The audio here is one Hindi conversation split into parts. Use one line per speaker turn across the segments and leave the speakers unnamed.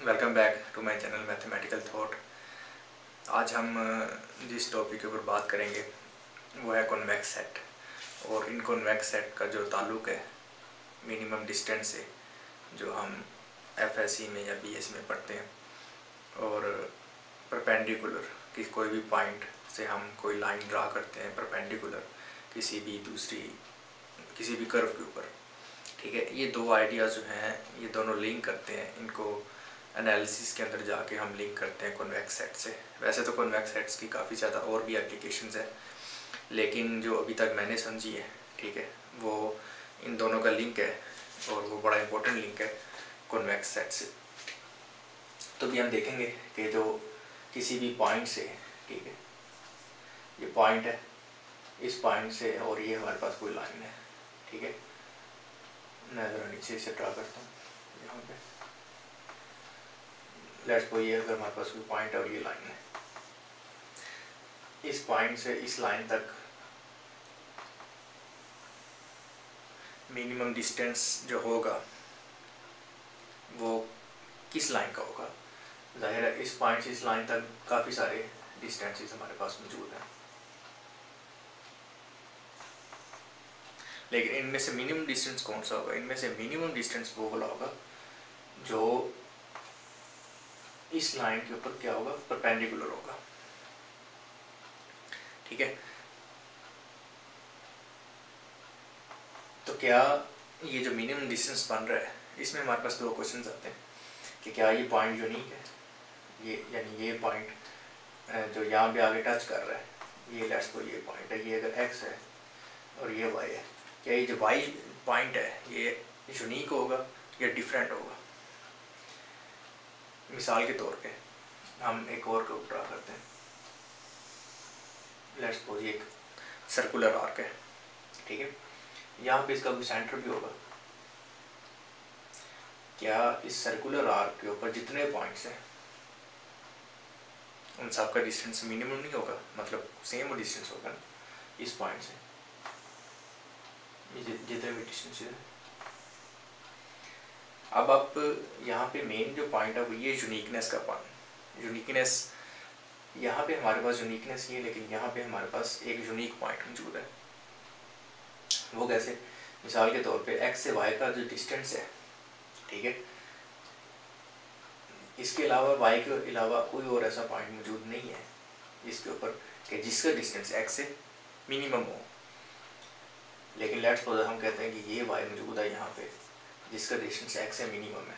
Welcome back to my channel mathematical thought. आज हम जिस टॉपिक के ऊपर बात करेंगे वो है कॉन्वेक्स सेट। और इन कॉन्वेक्स सेट का जो ताल्लुक़ है मिनिमम डिस्टेंस से, जो हम एफएससी में या बीएस में पढ़ते हैं, और परपेंडिकुलर कि कोई भी पॉइंट से हम कोई लाइन ड्रा करते हैं परपेंडिकुलर किसी भी कर्व के ऊपर। ठीक है, ये दो आइडियाज़ जो हैं ये दोनों लिंक करते हैं। इनको एनालिसिस के अंदर जाके हम लिंक करते हैं कॉन्वेक्स सेट से। वैसे तो कॉन्वेक्स सेट्स की काफ़ी ज़्यादा और भी एप्लीकेशंस है, लेकिन जो अभी तक मैंने समझी है, ठीक है, वो इन दोनों का लिंक है और वो बड़ा इंपॉर्टेंट लिंक है कॉन्वेक्स सेट से। तो भी हम देखेंगे कि जो किसी भी पॉइंट से, ठीक है, ये पॉइंट है, इस पॉइंट से और ये हमारे पास कोई लाइन है, ठीक है। मैं ज़रा नीचे से ड्रा करता हूँ यहाँ पे। लेट्स सपोज ये अगर हमारे पास कोई पॉइंट है और ये लाइन है, इस पॉइंट से इस लाइन तक मिनिमम डिस्टेंस जो होगा वो किस लाइन का होगा। जाहिर है इस पॉइंट से इस लाइन तक काफ़ी सारे डिस्टेंसेस हमारे पास मौजूद हैं, लेकिन इनमें से मिनिमम डिस्टेंस कौन सा होगा? इनमें से मिनिमम डिस्टेंस वो वाला होगा जो इस लाइन के ऊपर क्या होगा, परपेंडिकुलर होगा। ठीक है, तो क्या ये जो मिनिमम डिस्टेंस बन रहा है, इसमें हमारे पास दो क्वेश्चंस आते हैं कि क्या ये पॉइंट यूनिक है, ये यानी ये पॉइंट जो यहाँ पे आगे टच कर रहा है, ये लेट्स सपोज ये पॉइंट है, ये अगर x है और ये y है, क्या ये जो y पॉइंट है ये यूनिक होगा या डिफरेंट होगा? मिसाल के तौर पे हम एक और कर्व ड्रा करते हैं। लेट्स सपोज ये एक सर्कुलर आर्क है, ठीक है, यहाँ पे इसका कोई सेंटर भी होगा। क्या इस सर्कुलर आर्क के ऊपर जितने पॉइंट्स हैं उन सब का डिस्टेंस मिनिमम नहीं होगा, मतलब सेम डिस्टेंस होगा ना इस पॉइंट से, जितने भी डिस्टेंस है। अब आप यहाँ पे मेन जो पॉइंट है वो ये यूनिकनेस का पॉइंट। यूनिकनेस यहाँ पे हमारे पास यूनिकनेस ये है, लेकिन यहाँ पे हमारे पास एक यूनिक पॉइंट मौजूद है। वो कैसे? मिसाल के तौर पे x से y का जो डिस्टेंस है, ठीक है, इसके अलावा y के अलावा कोई और ऐसा पॉइंट मौजूद नहीं है इसके ऊपर कि जिसका डिस्टेंस x से मिनिमम हो। लेकिन लेट्स सपोज हम कहते हैं कि ये y मौजूद है यहाँ पे जिसका डिस्टेंस x से मिनिमम है,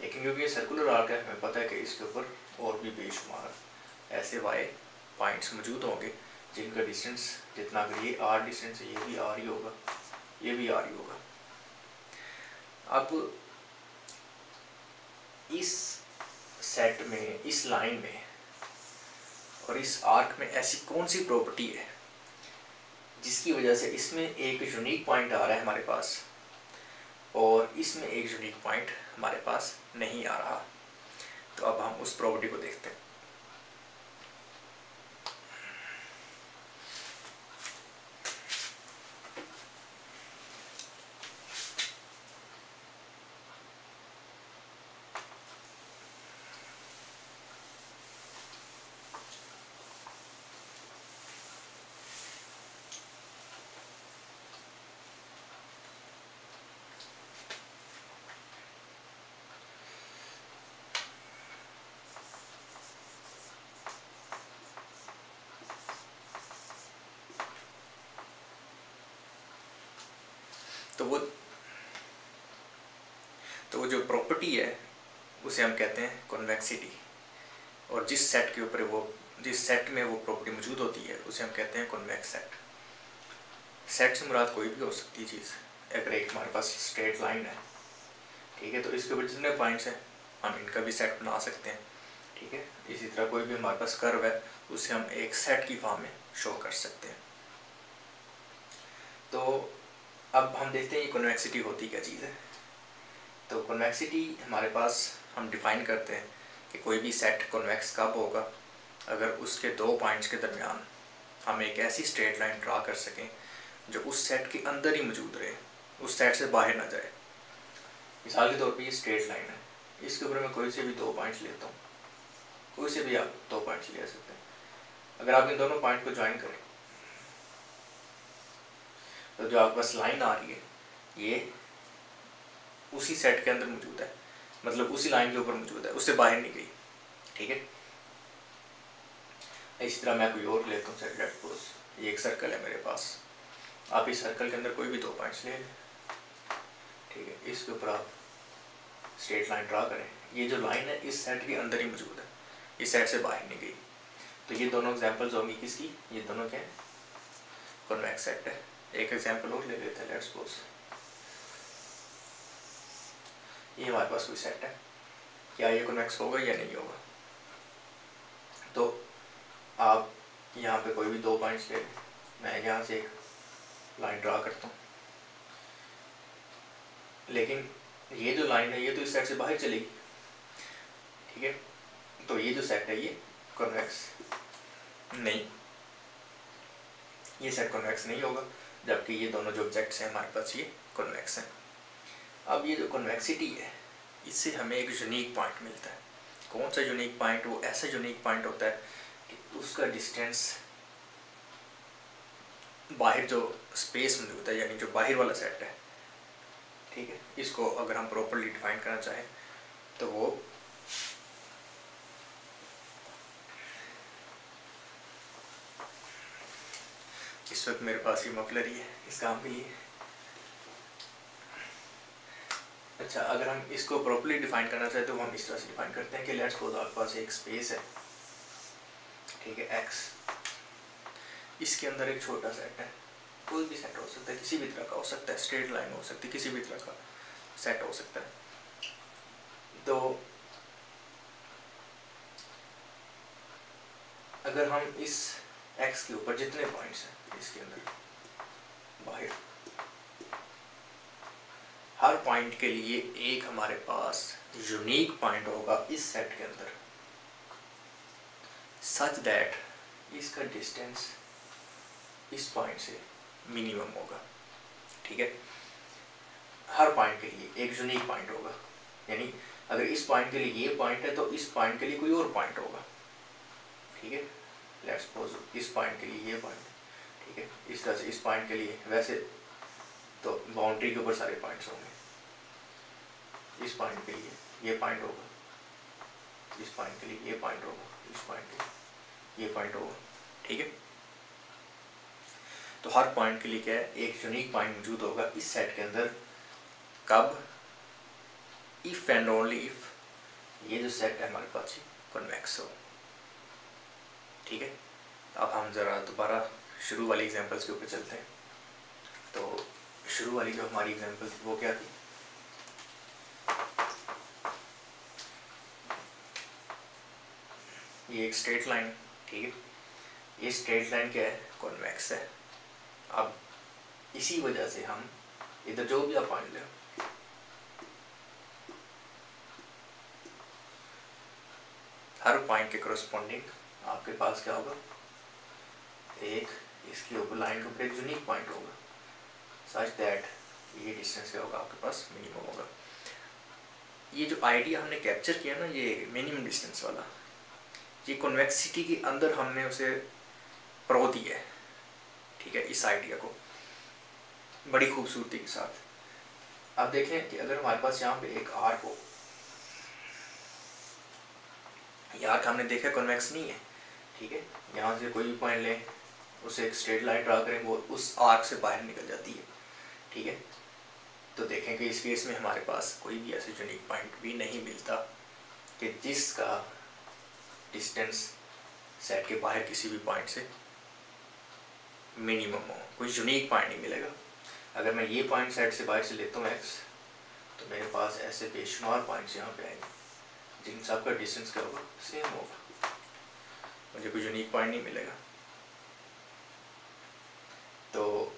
लेकिन क्योंकि ये सर्कुलर आर्क है, हमें पता है कि इसके ऊपर और भी बेशुमार ऐसे y पॉइंट्स मौजूद होंगे जिनका डिस्टेंस जितना, अगर ये r डिस्टेंस है ये भी r ही होगा, ये भी r ही होगा। अब इस सेट में, इस लाइन में और इस आर्क में ऐसी कौन सी प्रॉपर्टी है जिसकी वजह से इसमें एक यूनिक पॉइंट आ रहा है हमारे पास और इसमें एक यूनिक पॉइंट हमारे पास नहीं आ रहा? तो अब हम उस प्रॉपर्टी को देखते हैं। तो वो जो प्रॉपर्टी है उसे हम कहते हैं कॉन्वेक्सिटी, और जिस सेट के ऊपर जिस सेट में वो प्रॉपर्टी मौजूद होती है उसे हम कहते हैं कॉन्वेक्स सेट। सेट से मुराद कोई भी हो सकती चीज़। अगर एक हमारे पास स्ट्रेट लाइन है, ठीक है, तो इसके ऊपर जितने पॉइंट्स हैं हम इनका भी सेट बना सकते हैं, ठीक है। इसी तरह कोई भी हमारे पास कर्व है उसे हम एक सेट की फॉर्म में शो कर सकते हैं। तो अब हम देखते हैं ये कॉन्वेक्सिटी होती क्या चीज़ है। तो कॉन्वेक्सिटी हमारे पास हम डिफाइन करते हैं कि कोई भी सेट कॉन्वेक्स कब होगा, अगर उसके दो पॉइंट्स के दरमियान हम एक ऐसी स्ट्रेट लाइन ड्रा कर सकें जो उस सेट के अंदर ही मौजूद रहे, उस सेट से बाहर ना जाए। मिसाल के तौर पे ये स्ट्रेट लाइन है, इसके ऊपर मैं कोई से भी 2 पॉइंट्स लेता हूँ, कोई से भी आप 2 पॉइंट्स ले सकते हैं। अगर आप इन दोनों पॉइंट को ज्वाइन करें तो जो आपके पास लाइन आ रही है ये उसी सेट के अंदर मौजूद है, मतलब उसी लाइन के ऊपर मौजूद है, उससे बाहर नहीं गई। ठीक है, इसी तरह मैं कोई और लेता हूँ सेट। लेट्स सपोज ये एक सर्कल है मेरे पास, आप इस सर्कल के अंदर कोई भी 2 पॉइंट्स ले लें। ठीक है, इसके ऊपर आप स्ट्रेट लाइन ड्रा करें। ये जो लाइन है इस सेट के अंदर ही मौजूद है, इस सेट से बाहर नहीं गई। तो ये दोनों एग्जांपल्स होंगी किसकी, ये दोनों क्या है, कॉन्वेक्स सेट है। एक एग्जांपल और ले लेते हैं। लेट्स सपोज ये हमारे पास कोई सेट है, क्या ये कॉन्वेक्स होगा या नहीं होगा। तो आप यहाँ पे कोई भी 2 पॉइंट्स ले लें, मैं यहाँ से एक लाइन ड्रा करता हूँ, लेकिन ये जो लाइन है ये तो इस सेट से बाहर चलेगी। ठीक है, तो ये जो सेट है ये कॉन्वेक्स नहीं, ये सेट कॉन्वेक्स नहीं होगा, जबकि ये दोनों जो ऑब्जेक्ट्स हैं हमारे पास ये कॉन्वेक्स हैं। अब ये जो कॉन्वेक्सिटी है इससे हमें एक यूनिक पॉइंट मिलता है। कौन सा यूनिक पॉइंट, वो ऐसा यूनिक पॉइंट होता है कि उसका डिस्टेंस बाहर जो स्पेस मौजूद है, यानी जो बाहर वाला सेट है। ठीक है, इसको अगर हम प्रॉपर्ली डिफाइन करना चाहें तो वो इस वक्त मेरे पास ये मफलर ही है इस काम के लिए। अच्छा, अगर हम इसको प्रॉपर्ली डिफाइन करना चाहें तो हम इस तरह से डिफाइन करते हैं कि लेट्स सपोज आपके पास एक स्पेस है, ठीक है, एक्स, इसके अंदर एक छोटा सेट है, कोई भी सेट हो सकता है, किसी भी तरह का हो सकता है, स्ट्रेट लाइन हो सकती है, किसी भी तरह का सेट हो सकता है। तो अगर हम इस एक्स के ऊपर जितने पॉइंट्स हैं इसके अंदर बाहर, हर पॉइंट के लिए एक हमारे पास यूनिक पॉइंट होगा इस सेट के अंदर, सच दैट इसका डिस्टेंस इस पॉइंट से मिनिमम होगा। ठीक है, हर पॉइंट के लिए एक यूनिक पॉइंट होगा, यानी अगर इस पॉइंट के लिए ये पॉइंट है तो इस पॉइंट के लिए कोई और पॉइंट होगा। ठीक है, लेट्स सपोज इस पॉइंट के लिए ये पॉइंट, ठीक है, इस तरह से इस पॉइंट के लिए, वैसे तो बाउंड्री के ऊपर सारे पॉइंट्स होंगे। इस पॉइंट के लिए ये पॉइंट होगा, इस पॉइंट के लिए ये पॉइंट होगा, इस पॉइंट के लिए ये पॉइंट होगा। ठीक है, तो हर पॉइंट के लिए क्या है, एक यूनिक पॉइंट मौजूद होगा इस सेट के अंदर। कब, इफ एंड ओनली इफ ये जो सेट है हमारे पास कॉन्वेक्स हो। ठीक है, अब हम ज़रा दोबारा शुरू वाली एग्जांपल्स के ऊपर चलते हैं। तो शुरू वाली जो हमारी एग्जांपल थी वो क्या थी, ये एक स्ट्रेट लाइन। ठीक है, ये स्ट्रेट लाइन क्या है, कॉन्वेक्स है। अब इसी वजह से हम इधर जो भी आप पॉइंट लें, हर पॉइंट के करस्पॉन्डिंग आपके पास क्या होगा, एक इसके ऊपर लाइन के ऊपर एक यूनिक पॉइंट होगा, सच दैट ये डिस्टेंस क्या होगा आपके पास, मिनिमम होगा। ये जो आइडिया हमने कैप्चर किया ना, ये मिनिमम डिस्टेंस वाला, ये कॉन्वेक्सिटी के अंदर हमने उसे प्रो दिया है। ठीक है, इस आइडिया को बड़ी खूबसूरती के साथ। अब देखें कि अगर हमारे पास यहाँ पे एक आर्क हो, ये आर्क हमने देखा कॉन्वेक्स नहीं है। ठीक है, यहाँ से कोई भी पॉइंट लें, उसे एक स्ट्रेट लाइन ड्रा करें, वो उस आर्क से बाहर निकल जाती है। ठीक है, तो देखें कि इस केस में हमारे पास कोई भी ऐसे यूनिक पॉइंट भी नहीं मिलता कि जिसका डिस्टेंस सेट के बाहर किसी भी पॉइंट से मिनिमम हो, कोई यूनिक पॉइंट नहीं मिलेगा। अगर मैं ये पॉइंट सेट से बाहर से लेता हूँ एक्स, तो मेरे पास ऐसे बेशुमार पॉइंट्स यहाँ पे आएंगे जिन सबका डिस्टेंस क्या होगा, सेम होगा, मुझे कोई यूनिक पॉइंट नहीं मिलेगा। तो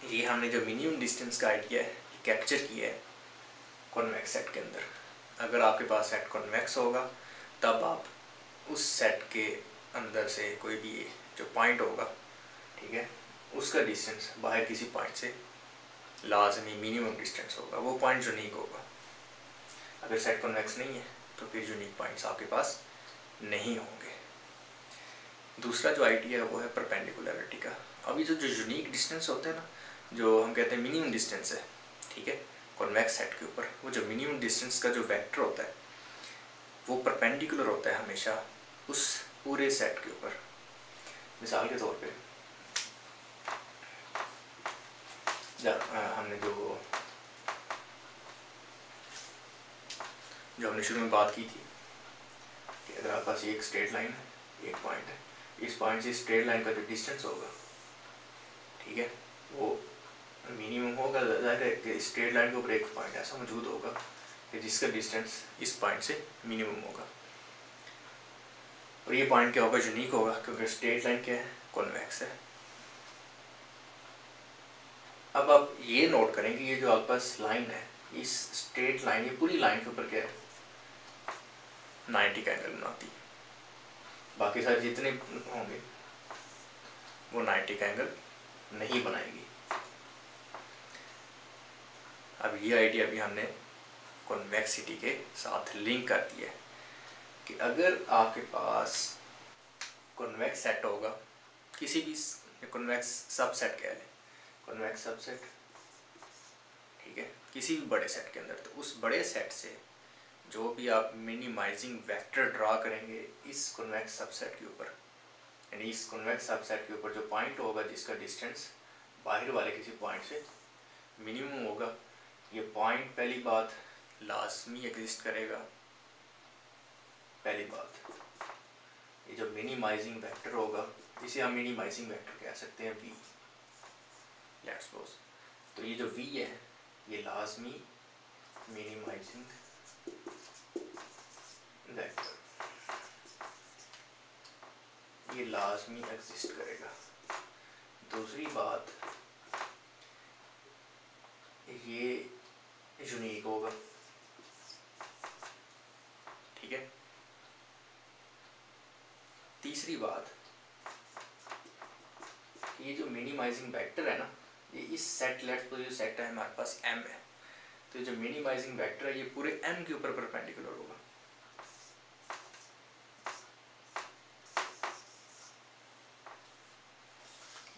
ये हमने जो मिनिमम डिस्टेंस का आइडिया है कैप्चर किया है कॉन्वेक्स सेट के अंदर। अगर आपके पास सेट कॉन्वेक्स होगा तब आप उस सेट के अंदर से कोई भी जो पॉइंट होगा, ठीक है, उसका डिस्टेंस बाहर किसी पॉइंट से लाजमी मिनिमम डिस्टेंस होगा, वो पॉइंट यूनिक होगा। अगर सेट कॉन्वेक्स नहीं है तो फिर यूनिक पॉइंट्स आपके पास नहीं होंगे। दूसरा जो आइडिया है वो है परपेंडिकुलरिटी का। अभी जो यूनिक डिस्टेंस होते हैं ना, जो हम कहते हैं मिनिमम डिस्टेंस है, ठीक है, कॉन्वेक्स सेट के ऊपर, वो जो मिनिमम डिस्टेंस का जो वेक्टर होता है वो परपेंडिकुलर होता है हमेशा उस पूरे सेट के ऊपर। मिसाल के तौर पे हमने जो हमने शुरू में बात की थी कि अगर आपके पास एक स्ट्रेट लाइन है, एक पॉइंट है, इस पॉइंट से स्ट्रेट लाइन का जो डिस्टेंस होगा, ठीक है, वो मिनिमम होगा। ज़ाहिर है कि स्ट्रेट लाइन के ऊपर एक पॉइंट ऐसा मौजूद होगा कि जिसका डिस्टेंस इस पॉइंट से मिनिमम होगा, और ये पॉइंट क्या होगा, यूनिक होगा, क्योंकि स्ट्रेट लाइन क्या है, कॉन्वेक्स है। अब आप ये नोट करेंगे ये जो आपके पास लाइन है, इस स्ट्रेट लाइन, ये पूरी लाइन के ऊपर क्या है, 90 का एंगल बनाती है। बाकी सारे जितने होंगे वो 90 का एंगल नहीं बनाएगी। अब ये आइडिया भी हमने कॉन्वेक्सिटी के साथ लिंक कर दिया है कि अगर आपके पास कॉन्वेक्स सेट होगा, किसी भी कॉन्वेक्स सबसेट कह लें, कॉन्वेक्स सबसेट, ठीक है, किसी भी बड़े सेट के अंदर, तो उस बड़े सेट से जो भी आप मिनिमाइजिंग वेक्टर ड्रा करेंगे इस कॉन्वेक्स सबसेट के ऊपर, यानी इस कॉन्वेक्स सबसेट के ऊपर जो पॉइंट होगा जिसका डिस्टेंस बाहर वाले किसी पॉइंट से मिनिमम होगा, ये पॉइंट पहली बात लाजमी एग्जिस्ट करेगा। पहली बात, ये जो मिनिमाइजिंग वेक्टर होगा इसे हम मिनिमाइजिंग वेक्टर कह सकते हैं v, लेट्स सपोज। तो ये जो v है ये लाजमी मिनिमाइजिंग वेक्टर, ये लाजमी एग्जिस्ट करेगा। दूसरी बात, ये यूनिक होगा, ठीक है। तीसरी बात, ये जो मिनिमाइजिंग वेक्टर है ना, ये इस सेट, लेट्स सपोज जो सेट है हमारे पास m है, तो जो मिनिमाइजिंग वेक्टर है ये पूरे m के ऊपर परपेंडिकुलर होगा।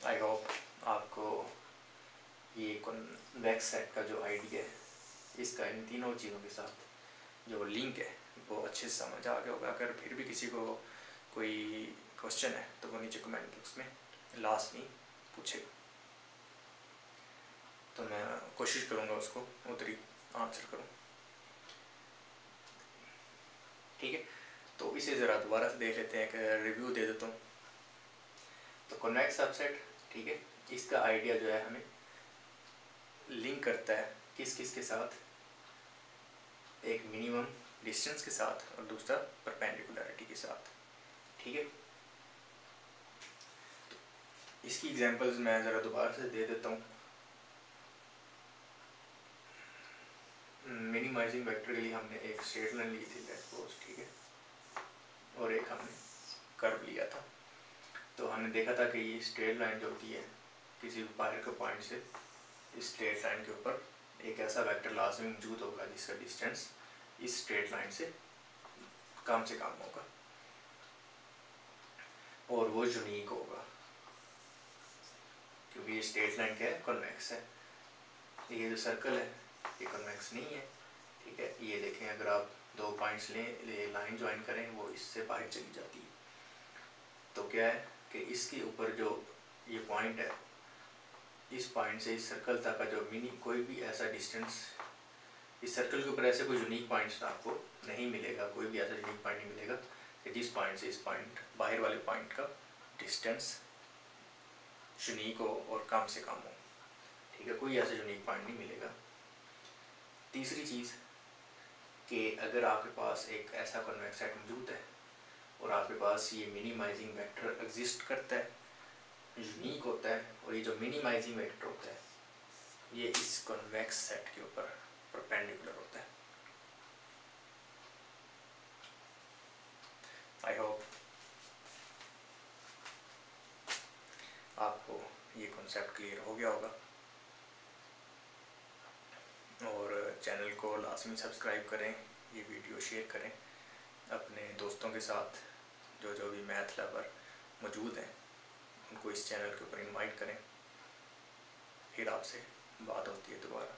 आई होप आपको ये कॉन्वेक्स सेट का जो आइडिया है, इसका इन तीनों चीज़ों के साथ जो लिंक है वो अच्छे से समझ आ गया होगा। अगर फिर भी किसी को कोई क्वेश्चन है तो वो नीचे कमेंट बॉक्स में लास्ट में पूछेगा, तो मैं कोशिश करूँगा उसको उतरी आंसर करूँ, ठीक है। तो इसे ज़रा दोबारा से देख लेते हैं, कि रिव्यू दे देता हूँ। तो कॉन्वेक्स सबसेट, ठीक है, इसका आइडिया जो है हमें लिंक करता है किस किस के साथ, एक मिनिमम डिस्टेंस के साथ और दूसरा परपेंडिकुलरिटी के साथ, ठीक है। तो इसकी एग्जांपल्स मैं ज़रा दोबारा से दे देता हूँ। मिनिमाइजिंग वेक्टर के लिए हमने एक स्ट्रेट लाइन ली थी, लेट्स सपोज, ठीक है, और एक हमने कर्व लिया था। तो हमने देखा था कि ये स्ट्रेट लाइन जो होती है किसी भी बाहर के पॉइंट से इस स्ट्रेट लाइन के ऊपर एक ऐसा वेक्टर लाजमी मौजूद होगा जिसका डिस्टेंस इस स्ट्रेट लाइन से कम होगा और वो यूनिक होगा, क्योंकि ये स्ट्रेट लाइन क्या है, कॉन्वेक्स है। ये जो सर्कल है ये कॉन्वेक्स नहीं है, ठीक है। ये देखें, अगर आप दो पॉइंट्स लें, लाइन ज्वाइन करें, वो इससे बाहर चली जाती है। तो क्या है कि इसके ऊपर जो ये पॉइंट है, इस पॉइंट से इस सर्कल तक का जो कोई भी ऐसा डिस्टेंस, इस सर्कल के ऊपर ऐसे कोई यूनिक पॉइंट्स आपको नहीं मिलेगा, कोई भी ऐसा यूनिक पॉइंट नहीं मिलेगा कि जिस पॉइंट से इस पॉइंट बाहर वाले पॉइंट का डिस्टेंस यूनिक हो और कम से कम हो, ठीक है। कोई ऐसा यूनिक पॉइंट नहीं मिलेगा। तीसरी चीज़ कि अगर आपके पास एक ऐसा कॉन्वेक्स सेट मौजूद है और आपके पास ये मिनिमाइजिंग वेक्टर एग्जिस्ट करता है, यूनिक होता है, और ये जो मिनिमाइजिंग वेक्टर होता है ये इस कॉन्वेक्स सेट के ऊपर परपेंडिकुलर होता है। आई होप आपको ये कॉन्सेप्ट क्लियर हो गया होगा, और चैनल को लाजमी सब्सक्राइब करें, ये वीडियो शेयर करें अपने दोस्तों के साथ, जो भी मैथ लवर मौजूद हैं उनको इस चैनल के ऊपर इनवाइट करें। फिर आपसे बात होती है दोबारा।